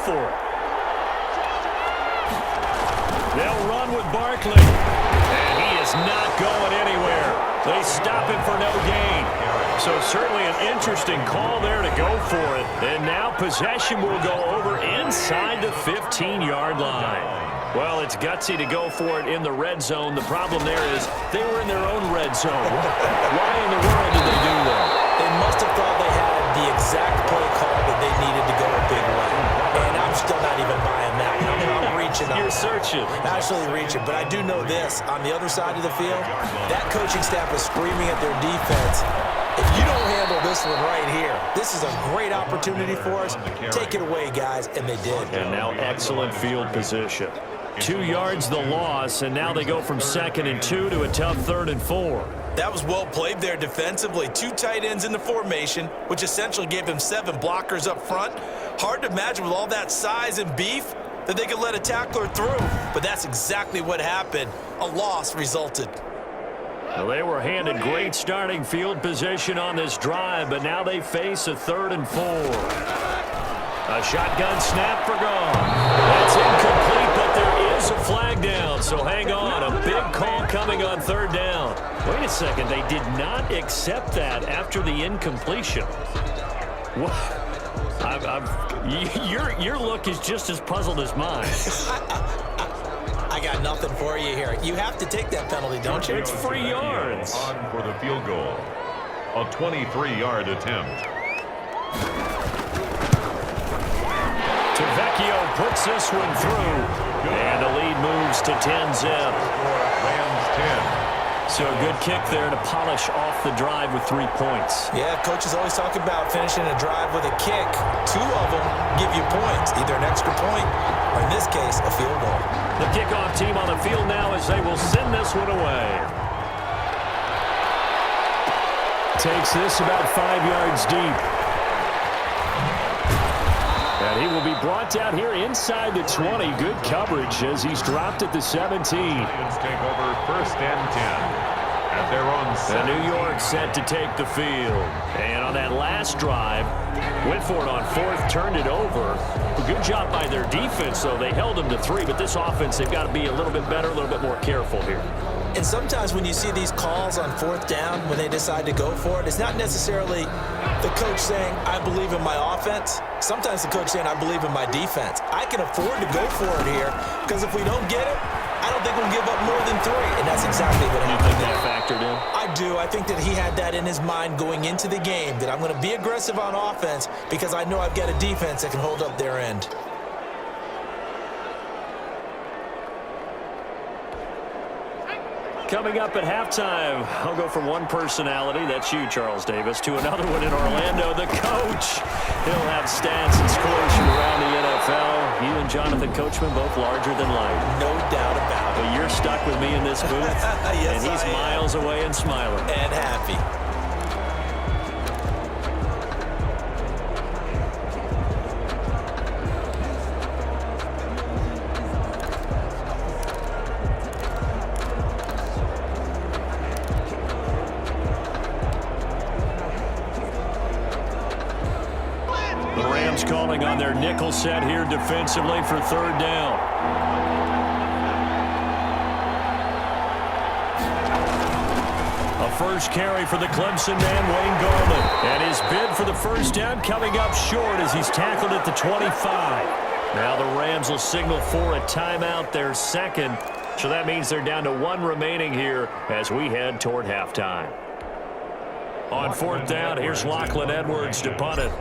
for it. They'll run with Barkley. And he is not going anywhere. They stop him for no gain. So certainly an interesting call there to go for it. And now possession will go over inside the 15-yard line. Well, it's gutsy to go for it in the red zone. The problem there is they were in their own red zone. Why in the world did they do that? They must have thought they had the exact play call that they needed to go a big way. And I'm still not even buying that. I'm reaching on You're searching. Actually reaching. But I do know this. On the other side of the field, that coaching staff is screaming at their defense. If you don't handle this one right here, this is a great opportunity for us. Take it away, guys. And they did. And now excellent field position. 2 yards the loss, and now they go from 2nd and 2 to a tough 3rd and 4. That was well played there defensively. 2 tight ends in the formation, which essentially gave him 7 blockers up front. Hard to imagine with all that size and beef that they could let a tackler through. But that's exactly what happened. A loss resulted. Well, they were handed great starting field position on this drive, but now they face a 3rd and 4. A shotgun snap for gone. That's incomplete, but there is a flag down, so hang on. A big call coming on 3rd down. Wait a second, they did not accept that after the incompletion. What? Your look is just as puzzled as mine. I got nothing for you here. You have to take that penalty, don't you? It's 3 yards. On for the field goal. A 23-yard attempt. Tavecchio puts this one through. And the lead moves to 10-zip. Rams 10. So a good kick there to polish off the drive with 3 points. Yeah, coaches always talk about finishing a drive with a kick. 2 of them give you points, either an extra point or, in this case, a field goal. The kickoff team on the field now as they will send this one away. Takes this about 5 yards deep. And he will be brought down here inside the 20. Good coverage as he's dropped at the 17. Lions take over 1st and 10 at their own 17. And New York set to take the field. And on that last drive, went for it on 4th, turned it over. A good job by their defense, though. They held them to 3, but this offense, they've got to be a little bit better, a little bit more careful here. And sometimes when you see these calls on 4th down, when they decide to go for it, it's not necessarily the coach saying, I believe in my offense. Sometimes the coach saying, I believe in my defense. I can afford to go for it here because if we don't get it, I don't think we'll give up more than 3. And that's exactly what happened. You think that factored in? I do. I think that he had that in his mind going into the game, that I'm going to be aggressive on offense because I know I've got a defense that can hold up their end. Coming up at halftime, I'll go from one personality, that's you, Charles Davis, to another one in Orlando, the coach. He'll have stats and scores from around the NFL. You and Jonathan Coachman both larger than life. No doubt about it. But you're stuck with me in this booth, yes, and he's miles away and smiling. And happy. Calling on their nickel set here defensively for 3rd down. A first carry for the Clemson man, Wayne Gallman. And his bid for the 1st down coming up short as he's tackled at the 25. Now the Rams will signal for a timeout, their 2nd. So that means they're down to 1 remaining here as we head toward halftime. On 4th down, here's Lachlan Edwards to punt it.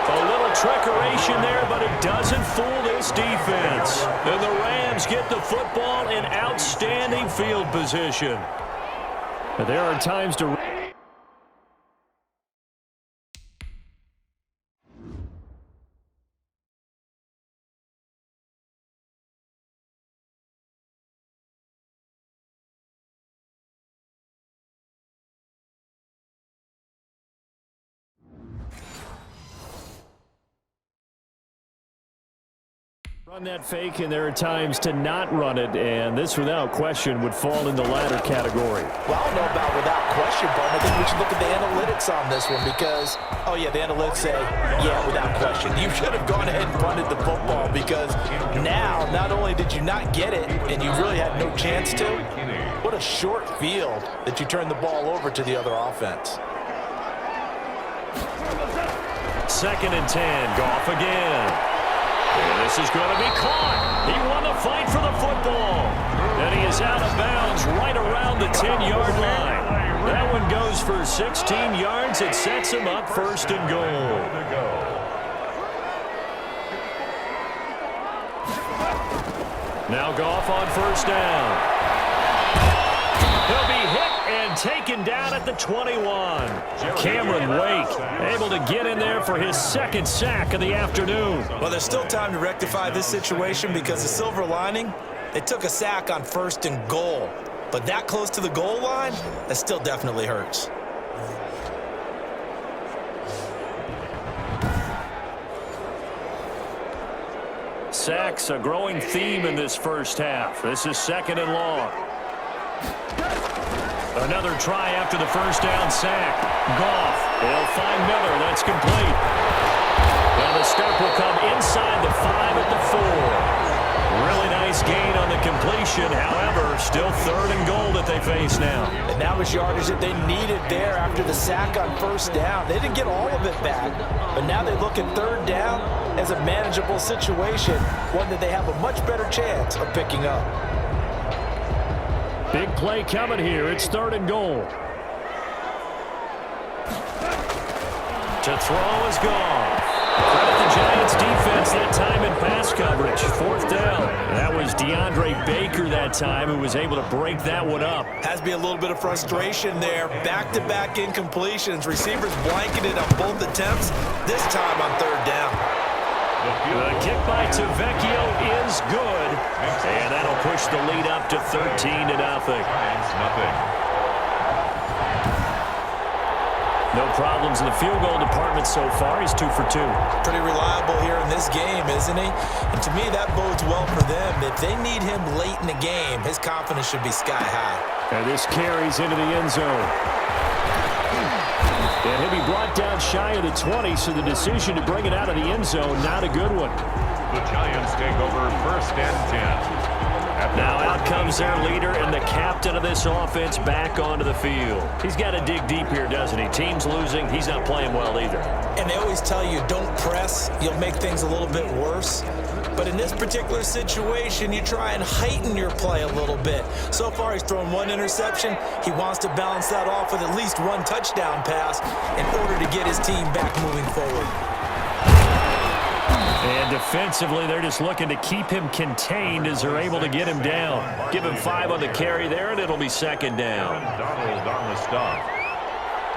A little trickeration there, but it doesn't fool this defense. And the Rams get the football in outstanding field position. But there are times to... Run that fake, and there are times to not run it, and this, without question, would fall in the latter category. Well, I don't know about without question, but I think we should look at the analytics on this one because, oh yeah, the analytics say, yeah, without question. You should have gone ahead and punted the football because now, not only did you not get it, and you really had no chance to, what a short field that you turned the ball over to the other offense. 2nd and 10, Goff again. And this is going to be caught. He won the fight for the football. And he is out of bounds right around the 10-yard line. That one goes for 16 yards. It sets him up 1st and goal. Now Goff on 1st down. He'll be hit and taken down at the 21. Cameron Wake able to get in there for his 2nd sack of the afternoon. Well, there's still time to rectify this situation because the silver lining, they took a sack on 1st and goal. But that close to the goal line, that still definitely hurts. Sacks, a growing theme in this first half. This is 2nd and long. Another try after the 1st down sack. Goff, they'll find Miller. That's complete. And the start will come inside the 5 at the 4. Really nice gain on the completion. However, still 3rd and goal that they face now. And that was yardage that they needed there after the sack on 1st down. They didn't get all of it back, but now they look at 3rd down as a manageable situation, one that they have a much better chance of picking up. Big play coming here. It's 3rd and goal. To throw is gone. Credit the Giants defense that time in pass coverage. 4th down. That was DeAndre Baker that time who was able to break that one up. Has to be a little bit of frustration there. Back-to-back incompletions. Receivers blanketed on both attempts, this time on 3rd down. The kick by Tavecchio is good, and that'll push the lead up to 13-0. No problems in the field goal department so far. He's 2 for 2. Pretty reliable here in this game, isn't he? And to me, that bodes well for them. If they need him late in the game, his confidence should be sky high. And this carries into the end zone. And he'll be brought down shy of the 20, so the decision to bring it out of the end zone, not a good one. The Giants take over 1st and 10. Now out comes their leader and the captain of this offense back onto the field. He's got to dig deep here, doesn't he? Team's losing. He's not playing well either. And they always tell you, don't press. You'll make things a little bit worse. But in this particular situation, you try and heighten your play a little bit. So far, he's thrown 1 interception. He wants to balance that off with at least 1 touchdown pass in order to get his team back moving forward. And defensively, they're just looking to keep him contained as they're able to get him down. Give him 5 on the carry there, and it'll be 2nd down. Donald on the stop.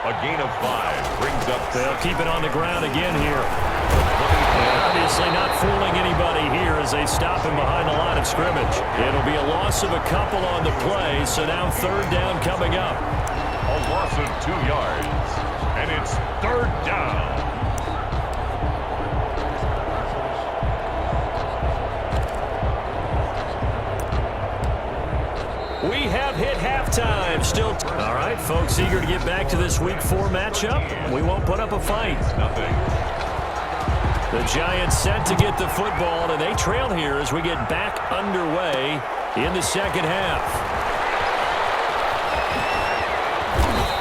A gain of 5 brings up. They'll keep it on the ground again here. And obviously not fooling anybody here as they stop him behind the line of scrimmage. It'll be a loss of a couple on the play, so now 3rd down coming up. A loss of 2 yards, and it's 3rd down. We have hit halftime. Still, all right, folks, eager to get back to this Week 4 matchup. We won't put up a fight. The Giants set to get the football, and they trail here as we get back underway in the 2nd half.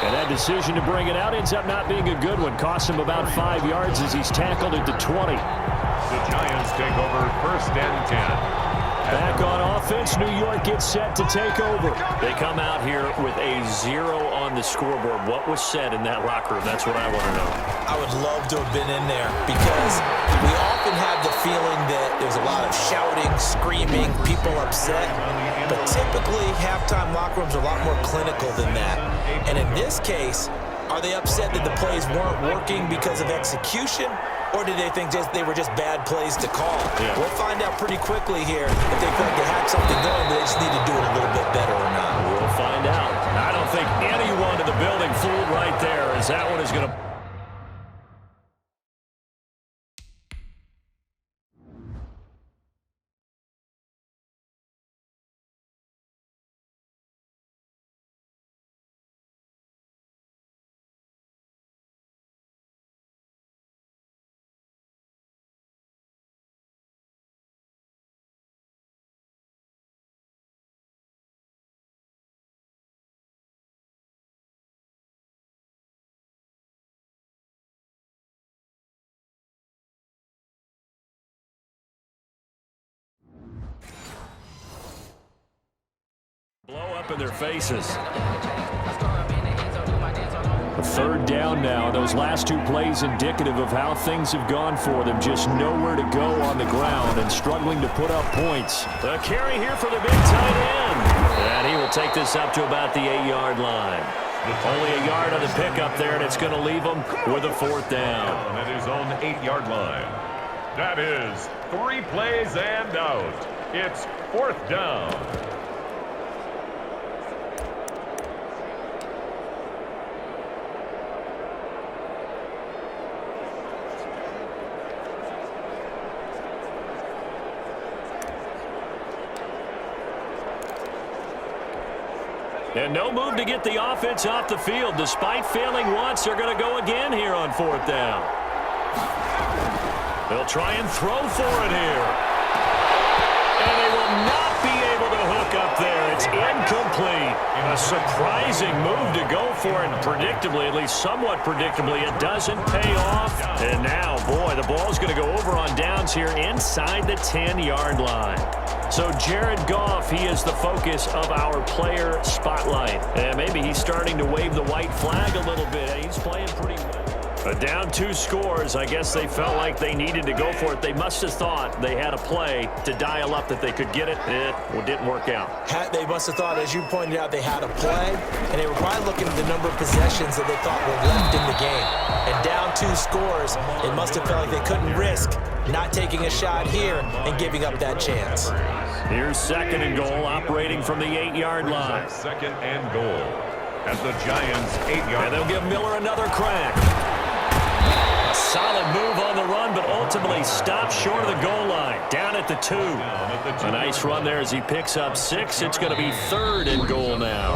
And that decision to bring it out ends up not being a good one. Costs him about 5 yards as he's tackled at the 20. The Giants take over 1st and 10. Back on offense, New York gets set to take over. They come out here with a 0 on the scoreboard. What was said in that locker room? That's what I want to know. I would love to have been in there because we often have the feeling that there's a lot of shouting, screaming, people upset. But typically, halftime locker rooms are a lot more clinical than that. And in this case, are they upset that the plays weren't working because of execution? Or did they think they were just bad plays to call? Yeah. We'll find out pretty quickly here if they feel like they had something going, but they just need to do it a little bit better or not. We'll find out. I don't think anyone in the building fooled right there, as that one is going to up in their faces. Third down now. Those last two plays indicative of how things have gone for them. Just nowhere to go on the ground and struggling to put up points. The carry here for the big tight end. And he will take this up to about the 8-yard line. Only a yard on the pickup there, and it's going to leave him with a fourth down. At his own 8-yard line. That is 3 plays and out. It's fourth down. And no move to get the offense off the field. Despite failing once, they're going to go again here on fourth down. They'll try and throw for it here. And they will not be able to hook up there. It's incomplete. A surprising move to go for it. And predictably, at least somewhat predictably, it doesn't pay off. And now, boy, the ball's going to go over on downs here inside the 10-yard line. So Jared Goff, he is the focus of our player spotlight. And maybe he's starting to wave the white flag a little bit. He's playing pretty well. But down 2 scores, I guess they felt like they needed to go for it. They must have thought they had a play to dial up that they could get it. It didn't work out. They must have thought, as you pointed out, they had a play, and they were probably looking at the number of possessions that they thought were left in the game. And down 2 scores, it must have felt like they couldn't risk not taking a shot here and giving up that chance. Here's second and goal, operating from the 8-yard line. Second and goal at the Giants' 8-yard line. And they'll give Miller another crack. A solid move on the run, but ultimately stopped short of the goal line. Down at the 2. A nice run there as he picks up 6. It's going to be third and goal now.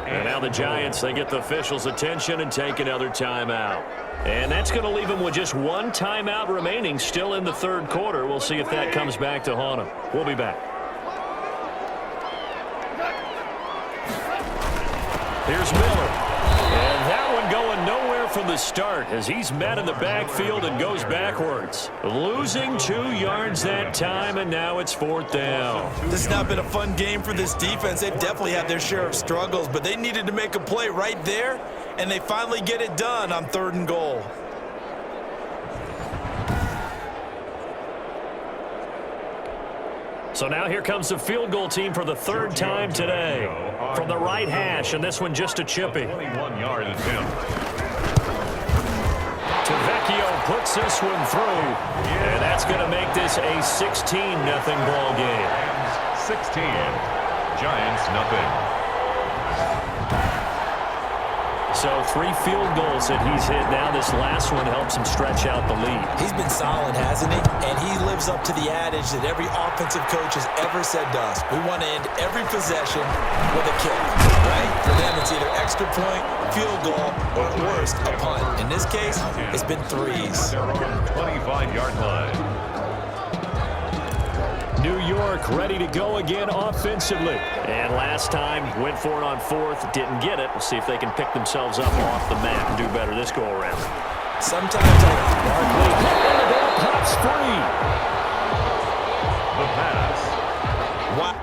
And now the Giants, they get the officials' attention and take another timeout. And that's going to leave them with just 1 timeout remaining still in the third quarter. We'll see if that comes back to haunt them. We'll be back. Here's Miller. And that one going nowhere from the start as he's met in the backfield and goes backwards. Losing 2 yards that time, and now it's fourth down. This has not been a fun game for this defense. They've definitely had their share of struggles, but they needed to make a play right there, and they finally get it done on third and goal. So now here comes the field goal team for the 3rd time today. From the right hash, and this one just a chippy. 21-yard attempt. Tavecchio puts this one through, and that's going to make this a 16-0 ball game. 16, Giants nothing. So 3 field goals that he's hit. Now this last one helps him stretch out the lead. He's been solid, hasn't he? And he lives up to the adage that every offensive coach has ever said to us. We want to end every possession with a kick, right? For them, it's either extra point, field goal, or at worst, a punt. In this case, it's been 3s. Their own 25-yard line. New York ready to go again offensively. And last time, went for it on 4th, didn't get it. We'll see if they can pick themselves up off the mat and do better this go-around. Sometimes Barkley, and the ball pops free. The pass. Wow.